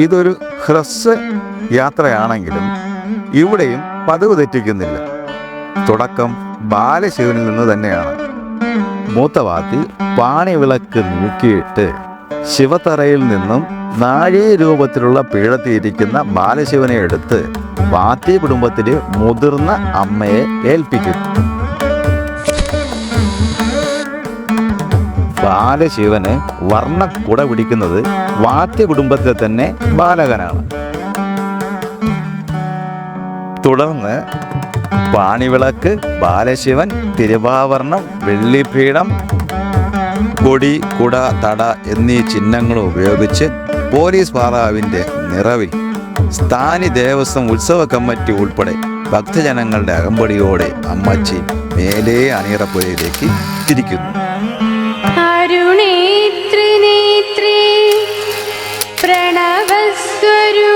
ഇതൊരു ഹ്രസ്വ യാത്രയാണെങ്കിലും ഇവിടെയും പതിവ് തെറ്റിക്കുന്നില്ല. തുടക്കം ബാലശിവനിൽ നിന്ന് തന്നെയാണ്. മൂത്തവാത്തി പാണിവിളക്ക് നീക്കിയിട്ട് ശിവത്തറയിൽ നിന്നും നാഴീ രൂപത്തിലുള്ള പീഠത്തിയിരിക്കുന്ന ബാലശിവനെ എടുത്ത് വാത്തി കുടുംബത്തിലെ മുതിർന്ന അമ്മയെ ഏൽപ്പിക്കുന്നു. ബാലശിവന് വർണ്ണക്കുട പിടിക്കുന്നത് വാത്യ കുടുംബത്തിലെ തന്നെ ബാലകനാണ്. തുടർന്ന് പാണിവിളക്ക്, ബാലശിവൻ, തിരുവാഭരണം, വെള്ളിപീഠം, കൊടി, കുട, തട എന്നീ ചിഹ്നങ്ങൾ ഉപയോഗിച്ച് പോലീസ് പാറാവിൻ്റെ നിറവിൽ സ്ഥാനി ദേവസ്വം ഉത്സവ കമ്മിറ്റി ഉൾപ്പെടെ ഭക്തജനങ്ങളുടെ അകമ്പടിയോടെ അമ്മച്ചി മേലേ അണിയറപ്പുരയിലേക്ക് തിരിക്കുന്നു. അരുണേത്രി നേത്രി പ്രണവസ്വരൂ